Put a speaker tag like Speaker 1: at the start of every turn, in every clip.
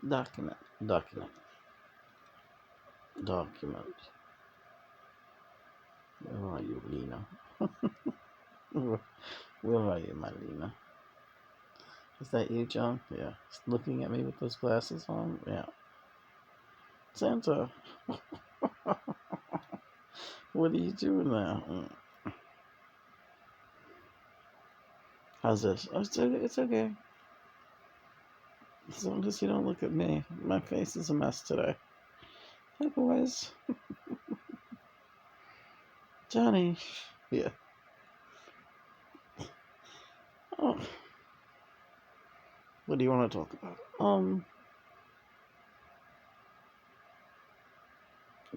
Speaker 1: Document. Document. Document. Where are you, Lena? Where are you, my Lena? Is that you, John? Yeah. Looking at me with those glasses on? Yeah. Santa. What are you doing there? How's this? Oh, it's okay. As long as you don't look at me. My face is a mess today. Hey, boys. Johnny. Yeah. Oh. What do you want to talk about?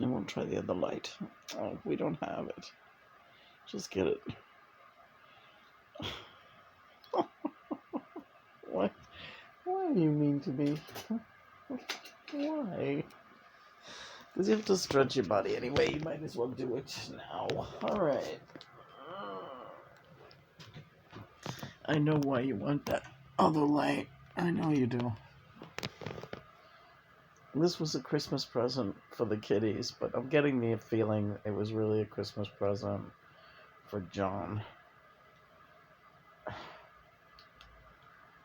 Speaker 1: I won't try the other light. Oh, we don't have it. Just get it. Why? Why do you mean to be? Why? Because you have to stretch your body anyway. You might as well do it now. All right. I know why you want that other light. I know you do. This was a Christmas present for the kiddies, but I'm getting the feeling it was really a Christmas present for John.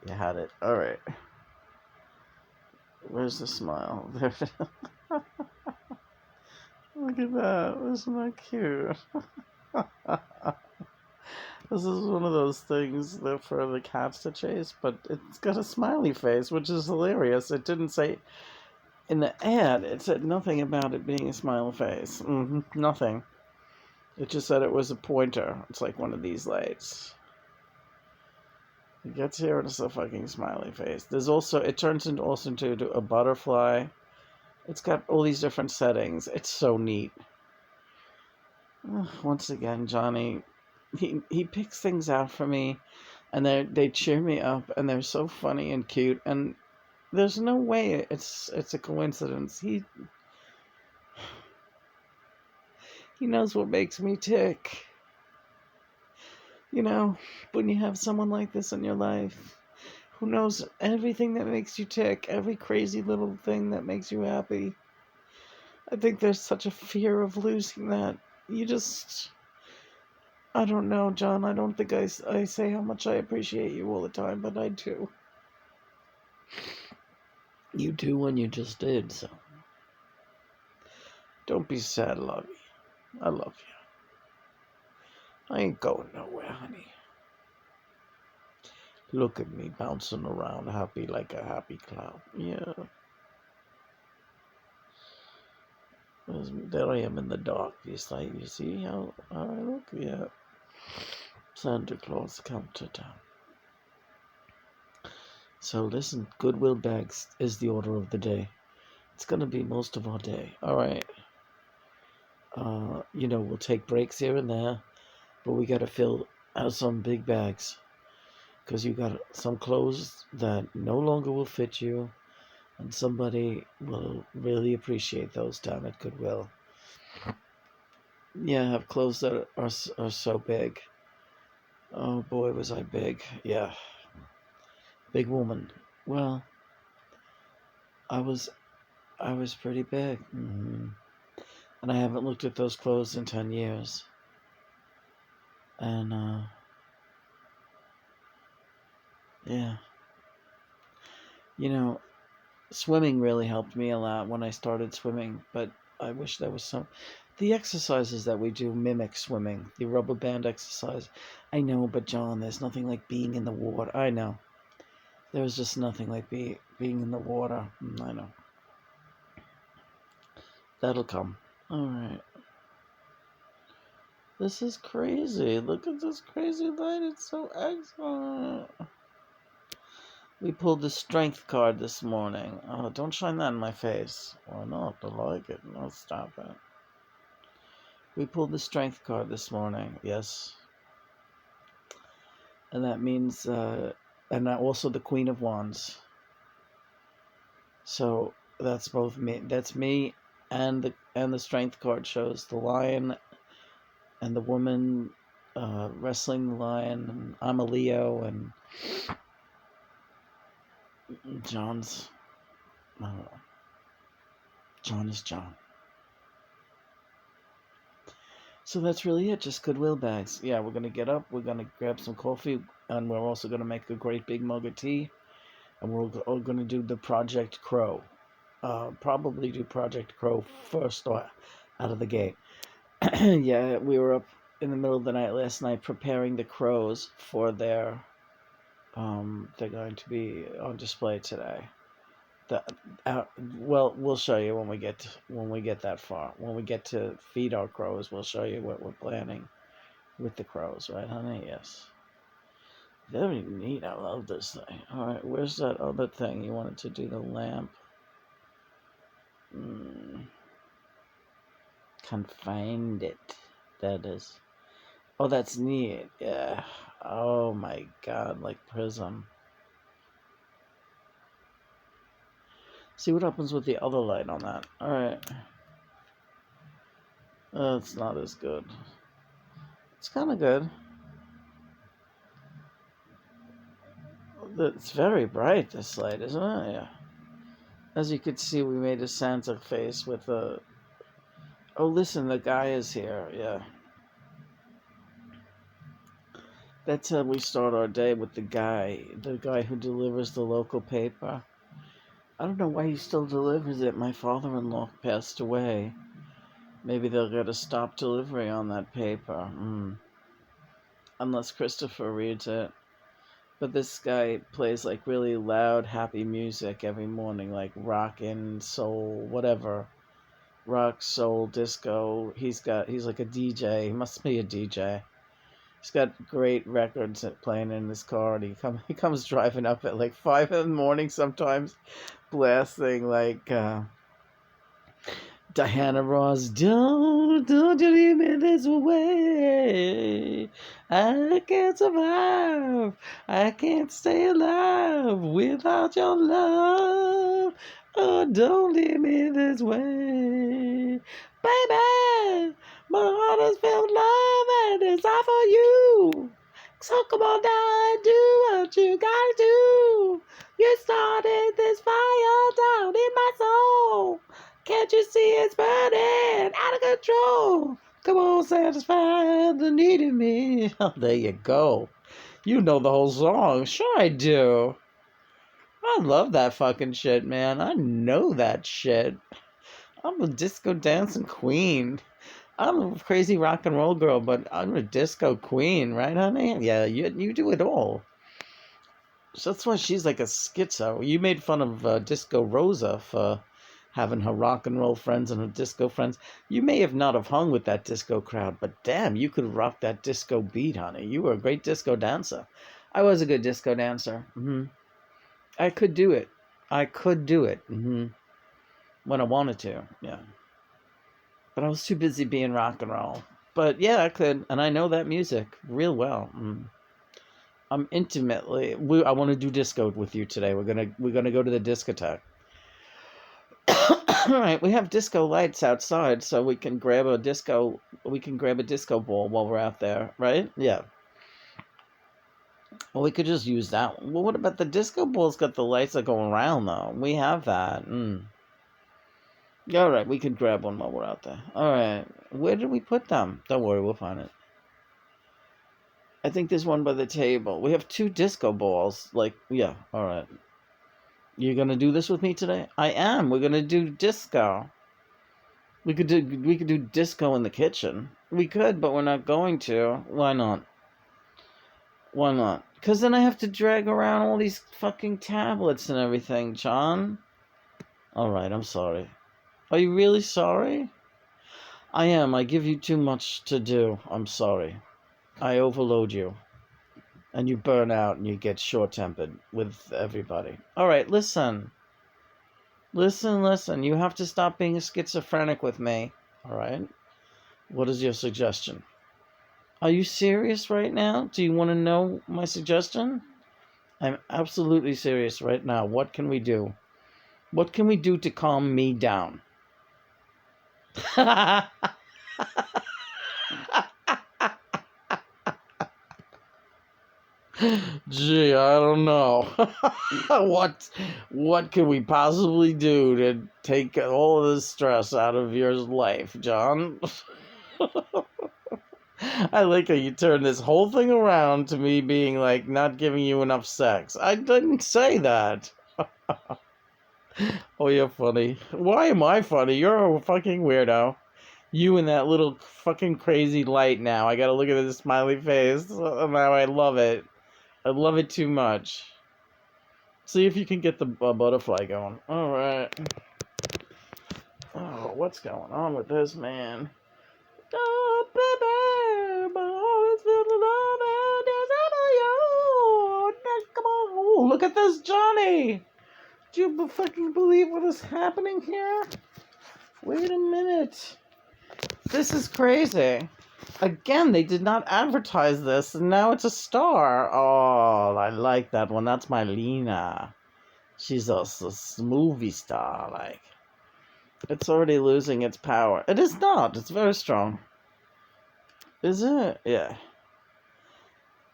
Speaker 1: You had it. All right. Where's the smile? There. Look at that. Isn't that cute? This is one of those things that for the cats to chase, but it's got a smiley face, which is hilarious. It didn't say in the ad, it said nothing about it being a smiley face. Nothing. It just said it was a pointer. It's like one of these lights. It gets here and it's a fucking smiley face. There's also, it turns into also into a butterfly. It's got all these different settings. It's so neat. Once again, Johnny, he picks things out for me, and they cheer me up, and they're so funny and cute, and there's no way it's a coincidence. He knows what makes me tick. You know, when you have someone like this in your life, who knows everything that makes you tick, every crazy little thing that makes you happy. I think there's such a fear of losing that. You just, I don't know, John. I don't think I say how much I appreciate you all the time, but I do. You do, and you just did, so. Don't be sad, lovey. I love you. I ain't going nowhere, honey. Look at me bouncing around, happy like a happy cloud. Yeah. There I am in the dark. You see how I look? Yeah. Santa Claus come to town. So listen, Goodwill bags is the order of the day. It's going to be most of our day. All right. We'll take breaks here and there, but we got to fill out some big bags because you got some clothes that no longer will fit you, and somebody will really appreciate those down at Goodwill. Yeah, I have clothes that are so big. Oh boy, was I big. Yeah. Big woman. Well, I was pretty big. And I haven't looked at those clothes in 10 years. And, yeah. Swimming really helped me a lot when I started swimming, but I wish there was some. The exercises that we do mimic swimming, the rubber band exercise. I know, but John, there's nothing like being in the water. I know. There's just nothing like being in the water. I know. That'll come. All right. This is crazy. Look at this crazy light. It's so excellent. We pulled the strength card this morning. Oh, don't shine that in my face. Why not? I like it. No, stop it. We pulled the strength card this morning. Yes. And that means, and also the Queen of Wands. So that's both me. That's me, and the strength card shows the lion and the woman wrestling the lion. And I'm a Leo, and John's I don't know. John is John. So that's really it. Just Goodwill bags. Yeah, we're going to get up. We're going to grab some coffee. And we're also going to make a great big mug of tea. And we're going to do the Project Crow. Probably do Project Crow first out of the gate. Yeah, we were up in the middle of the night last night preparing the crows for their they're going to be on display today. Well, we'll show you when we get that far. When we get to feed our crows, we'll show you what we're planning with the crows, right, honey? Yes. Very neat. I love this thing. All right, where's that other thing you wanted to do? The lamp. Can't find it. That is. Oh, that's neat. Yeah. Oh my God, like Prism. See what happens with the other light on that. All right. It's not as good. It's kind of good. It's very bright, this light, isn't it? Yeah. As you could see, we made a Santa face with a... Oh, listen, the guy is here. Yeah. That's how we start our day, with the guy who delivers the local paper. I don't know why he still delivers it. My father-in-law passed away. Maybe they'll get a stop delivery on that paper. Unless Christopher reads it. But this guy plays like really loud, happy music every morning, like rock and soul, whatever. Rock, soul, disco. He's like a DJ. He must be a DJ. He's got great records playing in his car, and he comes driving up at like 5 in the morning sometimes, blasting like Diana Ross, don't you leave me this way. I can't survive. I can't stay alive without your love. Oh, don't leave me this way. Baby, my heart has felt love and it's all for you. So come on down and do what you gotta do. You started this fire down in my soul. Can't you see it's burning out of control? Come on, satisfy the need in me. Oh, there you go. You know the whole song. Sure I do. I love that fucking shit, man. I know that shit. I'm a disco dancing queen. I'm a crazy rock and roll girl, but I'm a disco queen, right, honey? Yeah, you do it all. So that's why she's like a schizo. You made fun of Disco Rosa for having her rock and roll friends and her disco friends. You may have not have hung with that disco crowd, but damn, you could rock that disco beat, honey. You were a great disco dancer. I was a good disco dancer. I could do it. When I wanted to, yeah. But I was too busy being rock and roll. But yeah, I could, and I know that music real well. I'm intimately. I want to do disco with you today. We're gonna go to the discotheque. All right, we have disco lights outside, so we can grab a disco. We can grab a disco ball while we're out there, right? Yeah. Well, we could just use that. Well, what about the disco ball's got the lights that go around though? We have that. All right, we could grab one while we're out there. All right, where did we put them? Don't worry, we'll find it. I think there's one by the table. We have 2 disco balls. Like, yeah, all right. You're gonna do this with me today? I am. We're gonna do disco. We could do disco in the kitchen. We could, but we're not going to. Why not? Why not? Because then I have to drag around all these fucking tablets and everything, John. All right, I'm sorry. Are you really sorry? I am. I give you too much to do. I'm sorry. I overload you. And you burn out and you get short-tempered with everybody. All right, listen. Listen. You have to stop being a schizophrenic with me. All right? What is your suggestion? Are you serious right now? Do you want to know my suggestion? I'm absolutely serious right now. What can we do? What can we do to calm me down? Gee, I don't know. What can we possibly do to take all of this stress out of your life, John? I like how you turned this whole thing around to me being like not giving you enough sex. I didn't say that. Oh, you're funny. Why am I funny? You're a fucking weirdo. You and that little fucking crazy light now. I gotta look at this smiley face. Now I love it. I love it too much. See if you can get the butterfly going. Alright. Oh, what's going on with this man? Oh, baby, but I always feel the love and desire you. Come on. Oh, look at this Johnny. Do you fucking believe what is happening here? Wait a minute. This is crazy. Again, they did not advertise this, and now it's a star. Oh, I like that one. That's my Lena. She's a movie star, like. It's already losing its power. It is not. It's very strong. Is it? Yeah.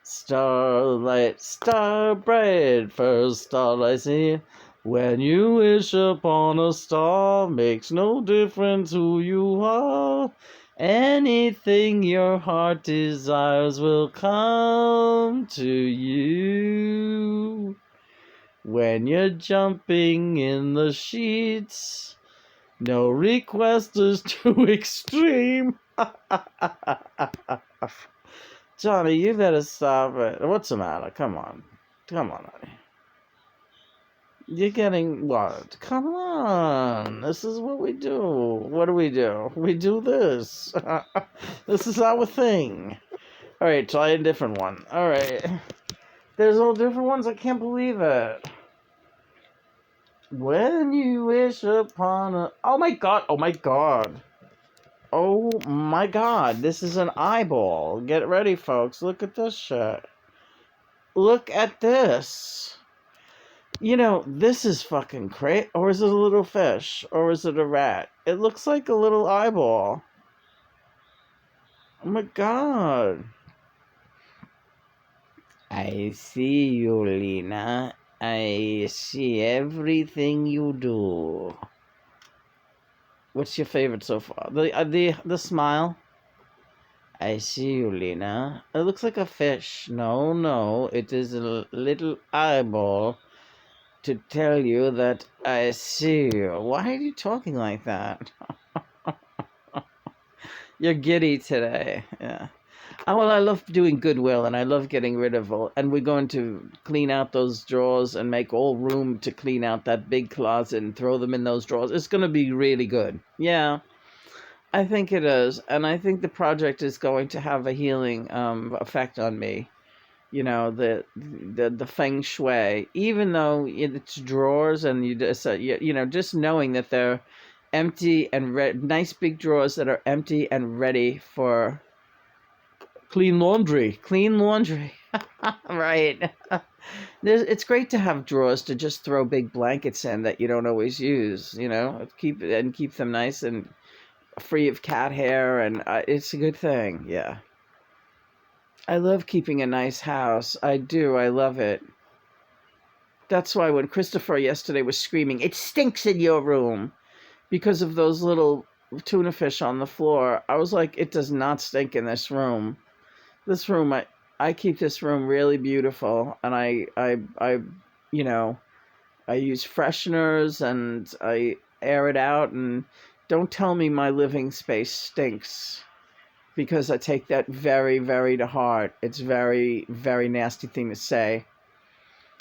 Speaker 1: Starlight, star bright, first star I see. When you wish upon a star, makes no difference who you are. Anything your heart desires will come to you. When you're jumping in the sheets, no request is too extreme. Johnny, you better stop it. What's the matter? Come on. Come on, honey. You're getting what? Come on. This is what we do. What do? We do this. This is our thing. Alright, try a different one. Alright. There's all different ones? I can't believe it. When you wish upon a... Oh my god. Oh my god. Oh my god. This is an eyeball. Get ready, folks. Look at this shit. Look at this. You know, this is fucking crazy. Or is it a little fish? Or is it a rat? It looks like a little eyeball. Oh my god. I see you, Lena. I see everything you do. What's your favorite so far? The smile? I see you, Lena. It looks like a fish. No. It is a little eyeball to tell you that I see you. Why are you talking like that? You're giddy today. Yeah. Oh, well, I love doing goodwill, and I love getting rid of all. And we're going to clean out those drawers and make all room to clean out that big closet and throw them in those drawers. It's going to be really good. Yeah, I think it is. And I think the project is going to have a healing effect on me. You know, the feng shui, even though it's drawers and you just, you know, just knowing that they're empty and nice big drawers that are empty and ready for clean laundry. Right. It's great to have drawers to just throw big blankets in that you don't always use, you know, keep them nice and free of cat hair, and it's a good thing. Yeah. I love keeping a nice house. I do. I love it. That's why when Christopher yesterday was screaming, "It stinks in your room," because of those little tuna fish on the floor, I was like, it does not stink in this room. This room, I keep this room really beautiful, and I you know, I use fresheners and I air it out, and don't tell me my living space stinks, because I take that very, very to heart. It's very, very nasty thing to say,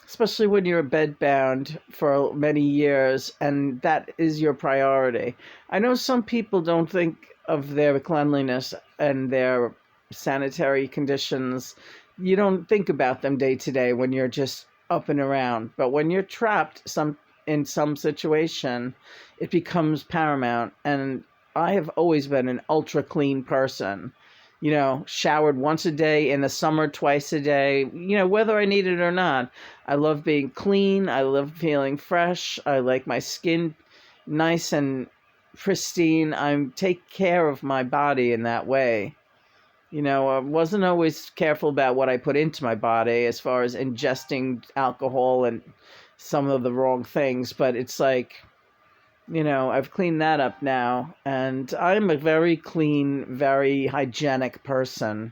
Speaker 1: especially when you're bedbound for many years and that is your priority. I know some people don't think of their cleanliness and their sanitary conditions. You don't think about them day to day when you're just up and around. But when you're trapped in some situation, it becomes paramount. And I have always been an ultra clean person. You know, showered once a day, in the summer twice a day, you know, whether I need it or not. I love being clean. I love feeling fresh. I like my skin nice and pristine. I take care of my body in that way. You know, I wasn't always careful about what I put into my body as far as ingesting alcohol and some of the wrong things. But it's like, you know, I've cleaned that up now. And I'm a very clean, very hygienic person.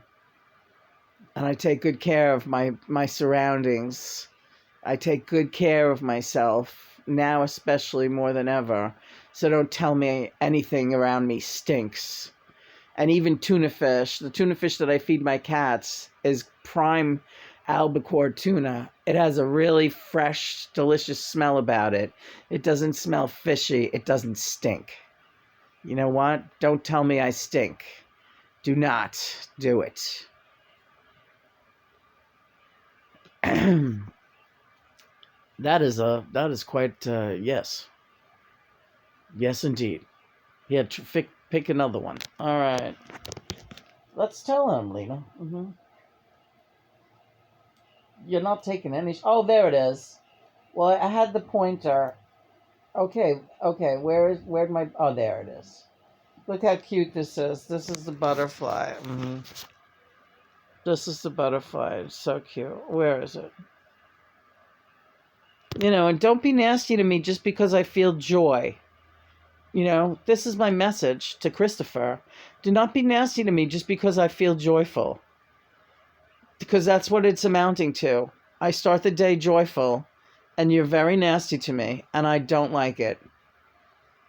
Speaker 1: And I take good care of my surroundings. I take good care of myself, now especially more than ever. So don't tell me anything around me stinks. And even tuna fish, the tuna fish that I feed my cats is prime albacore tuna. It has a really fresh, delicious smell about it. It doesn't smell fishy. It doesn't stink. You know what? Don't tell me I stink. Do not do it. That is quite, yes. Yes, indeed. Yeah, pick another one. All right. Let's tell him, Lena. You're not taking any... Oh, there it is. Well, I had the pointer. Okay. Where'd my... Oh, there it is. Look how cute this is. This is the butterfly. This is the butterfly. It's so cute. Where is it? You know, and don't be nasty to me just because I feel joy. You know, this is my message to Christopher. Do not be nasty to me just because I feel joyful. Because that's what it's amounting to. I start the day joyful, and you're very nasty to me, and I don't like it.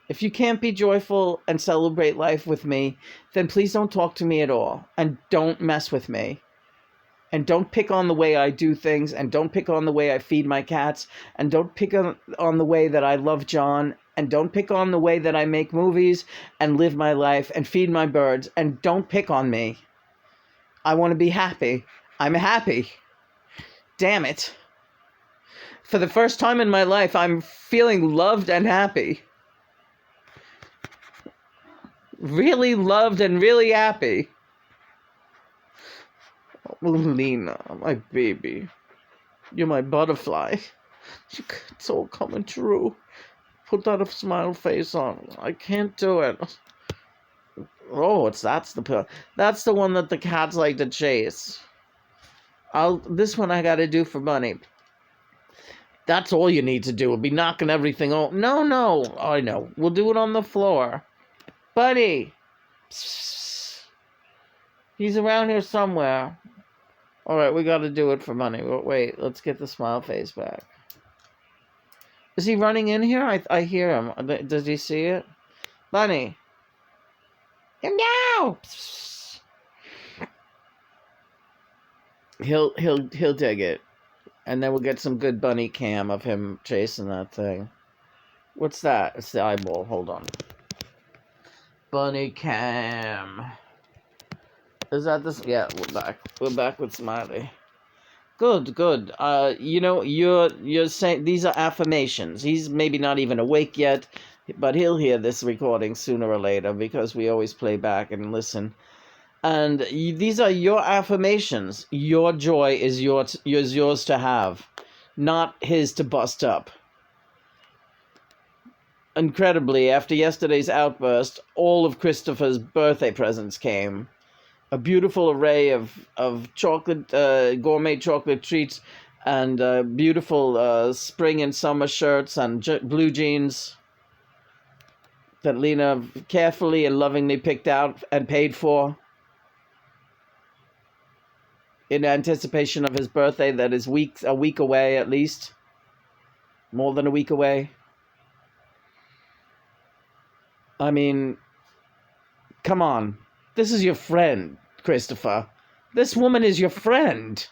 Speaker 1: If you can't be joyful and celebrate life with me, then please don't talk to me at all, and don't mess with me. And don't pick on the way I do things, and don't pick on the way I feed my cats, and don't pick on the way that I love John, and don't pick on the way that I make movies and live my life and feed my birds, and don't pick on me. I want to be happy. I'm happy. Damn it. For the first time in my life, I'm feeling loved and happy. Really loved and really happy. Oh, Lena, my baby. You're my butterfly. It's all coming true. Put that smile face on. I can't do it. Oh, that's the one that the cats like to chase. This one I gotta do for money. That's all you need to do. We'll be knocking everything off. No, I know. We'll do it on the floor. Buddy. He's around here somewhere. Alright, we gotta do it for money. Wait, let's get the smile face back. Is he running in here? I hear him. Does he see it? Bunny. No! He'll dig it. And then we'll get some good bunny cam of him chasing that thing. What's that? It's the eyeball. Hold on. Bunny cam. Is that this? Yeah, we're back. We're back with Smiley. Good. You know, you're saying these are affirmations. He's maybe not even awake yet, but he'll hear this recording sooner or later because we always play back and listen. And these are your affirmations. Your joy is yours to have, not his to bust up. Incredibly, after yesterday's outburst, all of Christopher's birthday presents came. A beautiful array of chocolate, gourmet chocolate treats, and beautiful spring and summer shirts and blue jeans that Lena carefully and lovingly picked out and paid for in anticipation of his birthday that is a week away at least. More than a week away. I mean, come on. This is your friend, Christopher. This woman is your friend.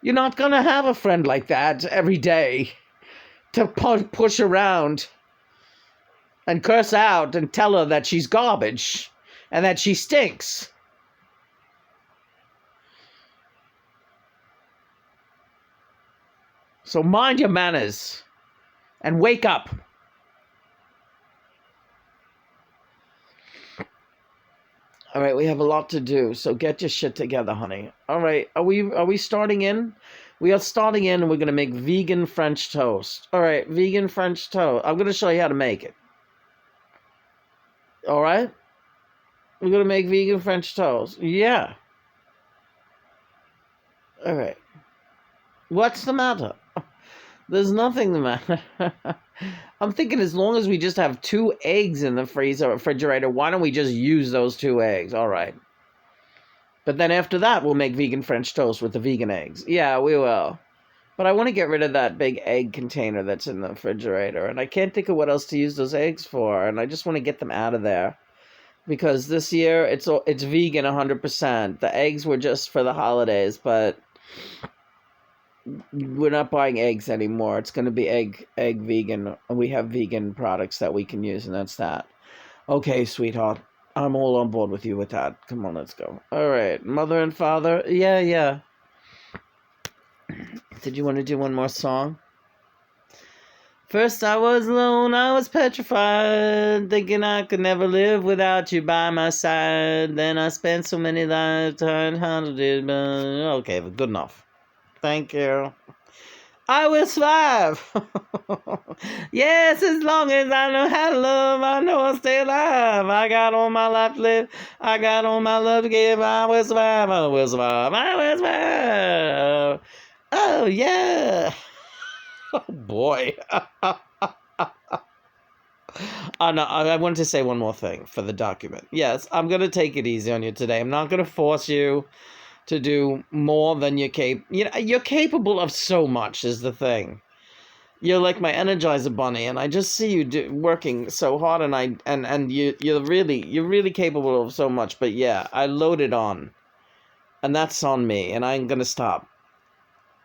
Speaker 1: You're not going to have a friend like that every day to push around and curse out and tell her that she's garbage and that she stinks. So mind your manners and wake up. All right, we have a lot to do, so get your shit together, honey. All right, are we starting in? We are starting in, and we're going to make vegan French toast. All right, vegan French toast. I'm going to show you how to make it. All right? We're going to make vegan French toast. Yeah. All right. What's the matter? There's nothing the matter. I'm thinking as long as we just have 2 eggs in the freezer or refrigerator, why don't we just use those 2 eggs? All right. But then after that, we'll make vegan French toast with the vegan eggs. Yeah, we will. But I want to get rid of that big egg container that's in the refrigerator. And I can't think of what else to use those eggs for. And I just want to get them out of there. Because this year, it's vegan 100%. The eggs were just for the holidays, but we're not buying eggs anymore. It's going to be egg vegan. We have vegan products that we can use, and that's that. Okay, sweetheart. I'm all on board with you with that. Come on, let's go. All right, mother and father. Yeah. Did you want to do one more song? First I was alone, I was petrified, thinking I could never live without you by my side. Then I spent so many lives trying how to do it. Okay, good enough. Thank you. I will survive. Yes, as long as I know how to love, I know I'll stay alive. I got all my life to live. I got all my love to give. I will survive. I will survive. I will survive. Oh, yeah. Oh, boy. Oh, no, I wanted to say one more thing for the document. Yes, I'm going to take it easy on you today. I'm not going to force you to do more than you're you're capable of so much is the thing. You're like my Energizer Bunny, and I just see you working so hard, and you're really capable of so much. But yeah, I loaded on, and that's on me, and I'm gonna stop.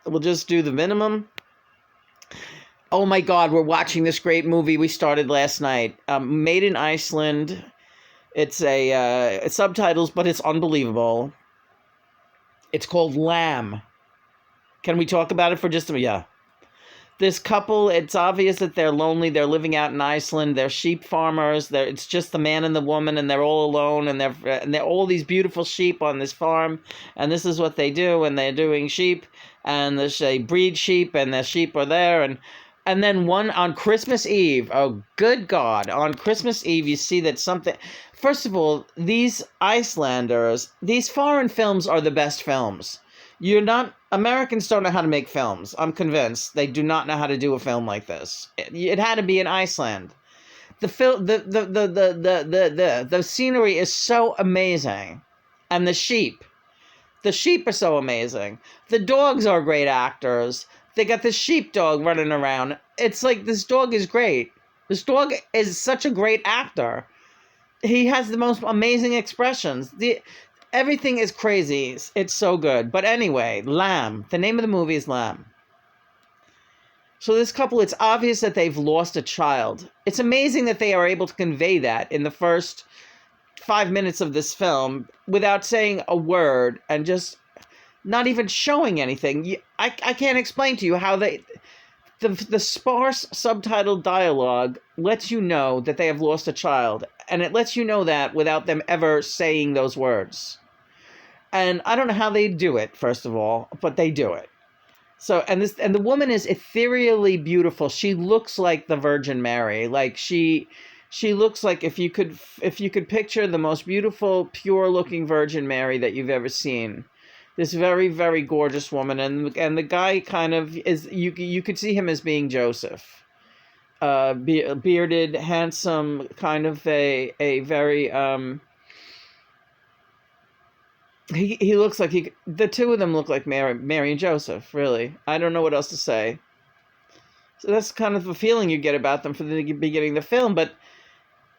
Speaker 1: We'll just do the minimum. Oh my God, we're watching this great movie we started last night. Made in Iceland. It's it's subtitles, but it's unbelievable. It's called Lamb. Can we talk about it for just a minute? Yeah. This couple, it's obvious that they're lonely. They're living out in Iceland. They're sheep farmers. It's just the man and the woman, and they're all alone. And they're all these beautiful sheep on this farm. And this is what they do. And they're doing sheep. And they breed sheep, and the sheep are there. And then on Christmas Eve, oh, good God, on Christmas Eve, you see that something... First of all, these Icelanders, these foreign films are the best films. Americans don't know how to make films. I'm convinced they do not know how to do a film like this. It had to be in Iceland. The scenery is so amazing, and the sheep are so amazing. The dogs are great actors. They got the sheepdog running around. It's like this dog is great. This dog is such a great actor. He has the most amazing expressions. Everything is crazy. It's so good. But anyway, Lamb. The name of the movie is Lamb. So this couple, it's obvious that they've lost a child. It's amazing that they are able to convey that in the first 5 minutes of this film without saying a word and just not even showing anything. I can't explain to you how the sparse subtitled dialogue lets you know that they have lost a child. And it lets you know that without them ever saying those words. And I don't know how they do it, first of all, but they do it. So, and the woman is ethereally beautiful. She looks like the Virgin Mary. Like she looks like if you could picture the most beautiful, pure-looking Virgin Mary that you've ever seen. This very, very gorgeous woman, and the guy kind of is you could see him as being Joseph. Bearded, handsome, kind of a very he looks like the two of them look like Mary and Joseph, really. I don't know what else to say. So that's kind of the feeling you get about them from the beginning of the film, but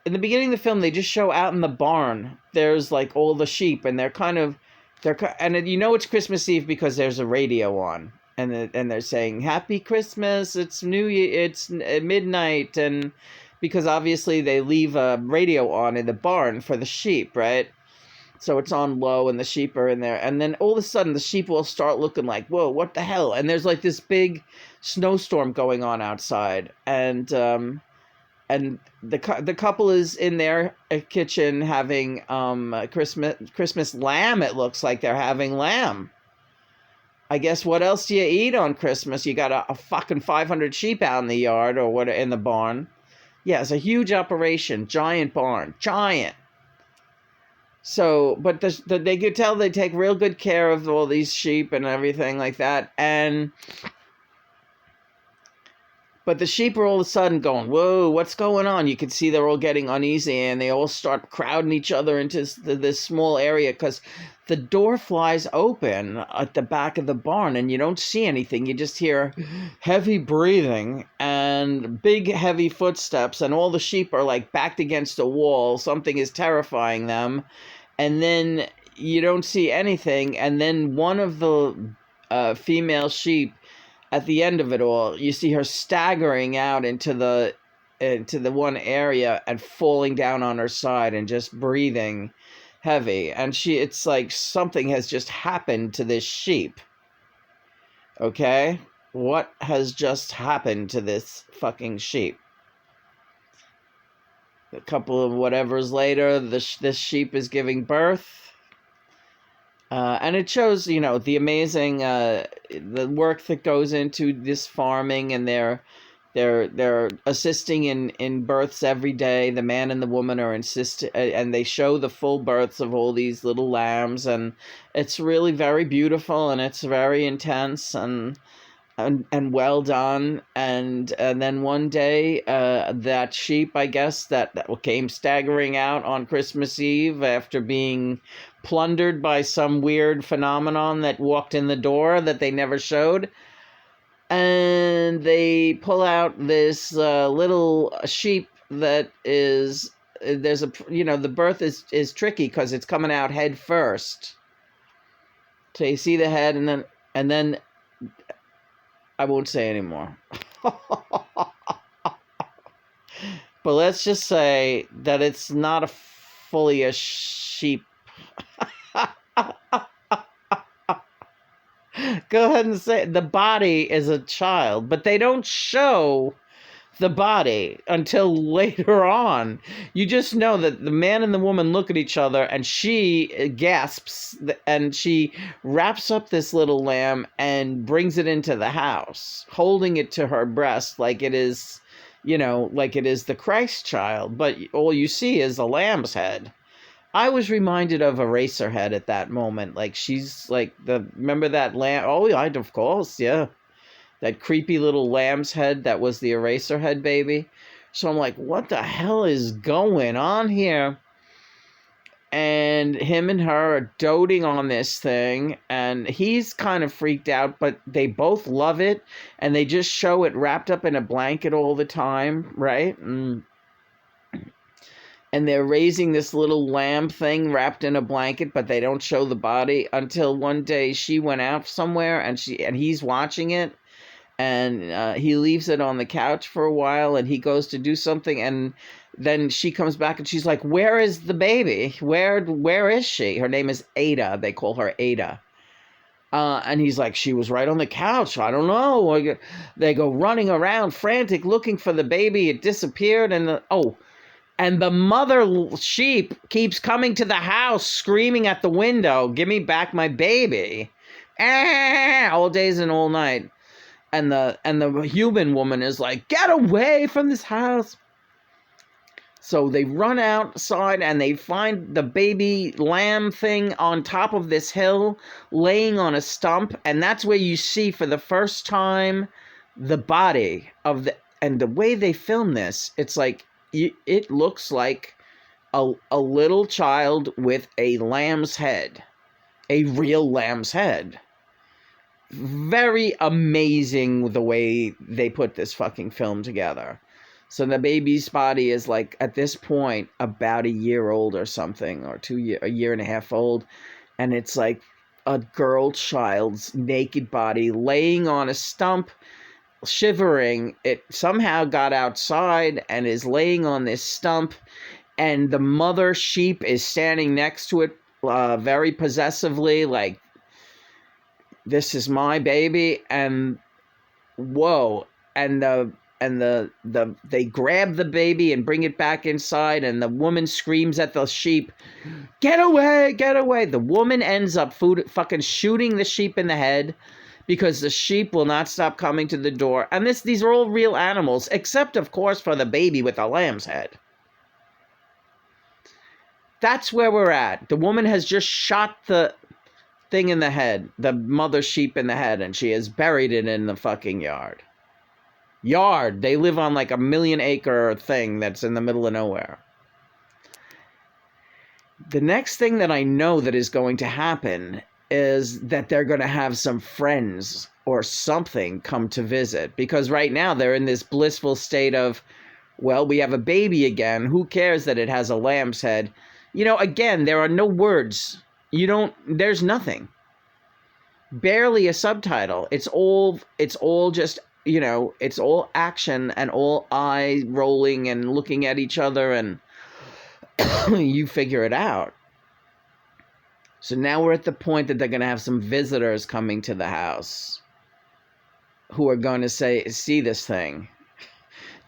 Speaker 1: in the beginning of the film they just show out in the barn. There's like all the sheep, and and you know it's Christmas Eve because there's a radio on. And they're saying Happy Christmas, it's New Year, it's midnight, and because obviously they leave a radio on in the barn for the sheep, right? So it's on low and the sheep are in there, and then all of a sudden the sheep will start looking like, whoa, what the hell? And there's like this big snowstorm going on outside, and the couple is in their kitchen having Christmas lamb. It looks like they're having lamb. I guess what else do you eat on Christmas? You got a fucking 500 sheep out in the yard or what in the barn. Yeah, it's a huge operation, giant barn, giant. So, but they could tell they take real good care of all these sheep and everything like that. But the sheep are all of a sudden going, whoa, what's going on? You can see they're all getting uneasy, and they all start crowding each other into this small area because the door flies open at the back of the barn, and you don't see anything. You just hear heavy breathing and big, heavy footsteps, and all the sheep are like backed against a wall. Something is terrifying them. And then you don't see anything, and then one of the female sheep, at the end of it all, you see her staggering out into the one area and falling down on her side and just breathing heavy. And it's like something has just happened to this sheep. Okay? What has just happened to this fucking sheep? A couple of whatevers later, this sheep is giving birth. And it shows, the amazing the work that goes into this farming, and they're assisting in births every day. The man and the woman are and they show the full births of all these little lambs, and it's really very beautiful, and it's very intense and well done. And then one day, that sheep, I guess, that came staggering out on Christmas Eve after being plundered by some weird phenomenon that walked in the door that they never showed. And they pull out this little sheep that is, the birth is tricky because it's coming out head first. So you see the head, and then I won't say anymore. But let's just say that it's not fully a sheep. Go ahead and say it. The body is a child, but they don't show the body until later on. You just know that the man and the woman look at each other, and she gasps, and she wraps up this little lamb and brings it into the house, holding it to her breast like it is, like it is the Christ child, but all you see is a lamb's head. I was reminded of Eraserhead at that moment. Like, she's like remember that lamb? Oh, yeah, of course, yeah. That creepy little lamb's head that was the Eraserhead baby. So I'm like, what the hell is going on here? And him and her are doting on this thing, and he's kind of freaked out, but they both love it, and they just show it wrapped up in a blanket all the time, right? And they're raising this little lamb thing wrapped in a blanket, but they don't show the body until one day she went out somewhere, and he's watching it, and he leaves it on the couch for a while, and he goes to do something, and then she comes back, and she's like, "Where is the baby? Where is she?" Her name is Ada. They call her Ada. And he's like, "She was right on the couch. I don't know." They go running around, frantic, looking for the baby. It disappeared, and the mother sheep keeps coming to the house, screaming at the window, "Give me back my baby!" All days and all night. And the human woman is like, "Get away from this house!" So they run outside, and they find the baby lamb thing on top of this hill, laying on a stump, and that's where you see for the first time the body of and the way they film this, it's like, it looks like a little child with a lamb's head, a real lamb's head. Very amazing the way they put this fucking film together. So the baby's body is like, at this point, about a year old or something, or a year and a half old. And it's like a girl child's naked body laying on a stump, shivering. It somehow got outside and is laying on this stump, and the mother sheep is standing next to it, very possessively, like, "This is my baby." And whoa, and they grab the baby and bring it back inside, and the woman screams at the sheep, "Get away, get away." The woman ends up fucking shooting the sheep in the head, because the sheep will not stop coming to the door. And these are all real animals, except, of course, for the baby with the lamb's head. That's where we're at. The woman has just shot the thing in the head, the mother sheep in the head, and she has buried it in the fucking yard. They live on like a 1,000,000-acre thing that's in the middle of nowhere. The next thing that I know that is going to happen is that they're going to have some friends or something come to visit, because right now they're in this blissful state of, well, we have a baby again. Who cares that it has a lamb's head? Again, there are no words. There's nothing. Barely a subtitle. It's all just, it's all action and all eye rolling and looking at each other, and you figure it out. So now we're at the point that they're going to have some visitors coming to the house who are going to see this thing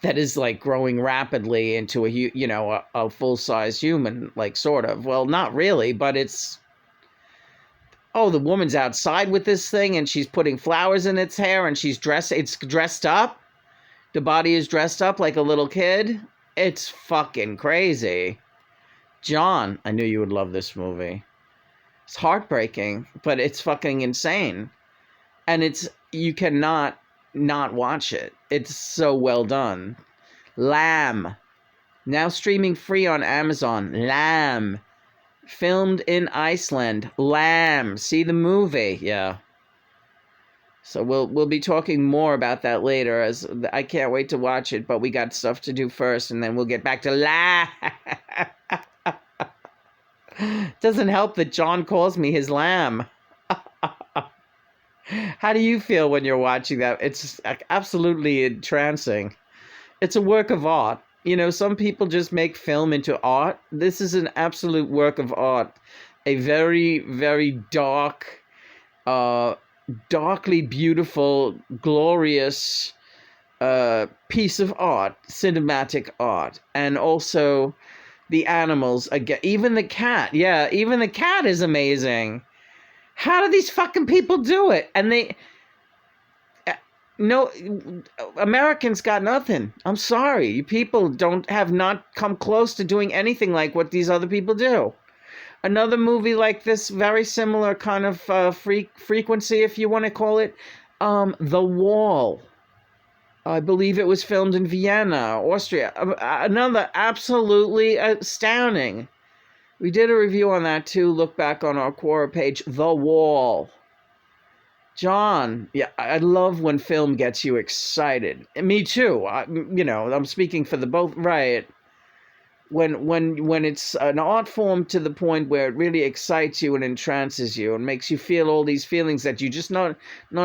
Speaker 1: that is like growing rapidly into a full-size human, like, sort of. Well, not really, but it's, the woman's outside with this thing and she's putting flowers in its hair and it's dressed up. The body is dressed up like a little kid. It's fucking crazy. John, I knew you would love this movie. It's heartbreaking, but it's fucking insane. And you cannot not watch it. It's so well done. Lamb. Now streaming free on Amazon. Lamb. Filmed in Iceland. Lamb. See the movie. Yeah. So we'll be talking more about that later, as I can't wait to watch it, but we got stuff to do first, and then we'll get back to Lamb. Doesn't help that John calls me his lamb. How do you feel when you're watching that? It's absolutely entrancing. It's a work of art. Some people just make film into art. This is an absolute work of art. A very, very dark, darkly beautiful, glorious piece of art, cinematic art. And also the animals, again, even the cat. Yeah, even the cat is amazing. How do these fucking people do it? And no, Americans got nothing. I'm sorry. You people have not come close to doing anything like what these other people do. Another movie like this, very similar kind of frequency, if you want to call it, The Wall. I believe it was filmed in Vienna, Austria. Another absolutely astounding. We did a review on that too. Look back on our Quora page, The Wall. John, yeah, I love when film gets you excited. And me too. I'm speaking for the both, right? When it's an art form to the point where it really excites you and entrances you and makes you feel all these feelings that you just not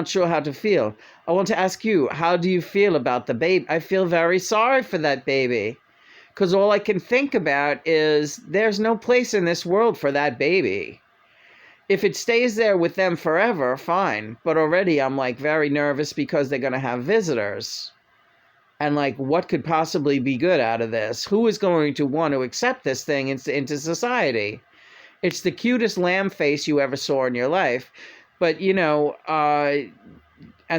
Speaker 1: sure how to feel. I want to ask you, how do you feel about the baby? I feel very sorry for that baby, because all I can think about is there's no place in this world for that baby. If it stays there with them forever, fine. But already I'm like very nervous because they're going to have visitors. And like, what could possibly be good out of this? Who is going to want to accept this thing into society? It's the cutest lamb face you ever saw in your life. But, and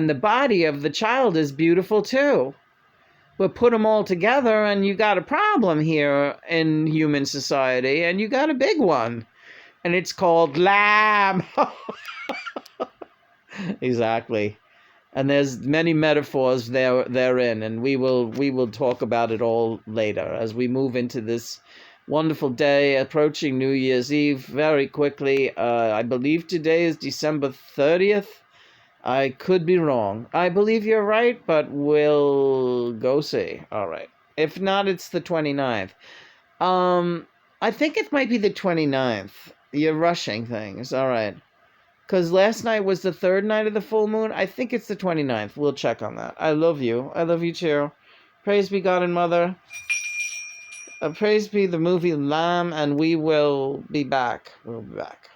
Speaker 1: the body of the child is beautiful too. But put them all together and you got a problem here in human society, and you got a big one. And it's called lamb. Exactly. And there's many metaphors therein, and we will talk about it all later as we move into this wonderful day approaching New Year's Eve very quickly. I believe today is December 30th. I could be wrong. I believe you're right, but we'll go see. All right. If not, it's the 29th. I think it might be the 29th. You're rushing things. All right. Because last night was the third night of the full moon. I think it's the 29th. We'll check on that. I love you. I love you too. Praise be God and Mother. Praise be the movie Lamb, and we will be back. We'll be back.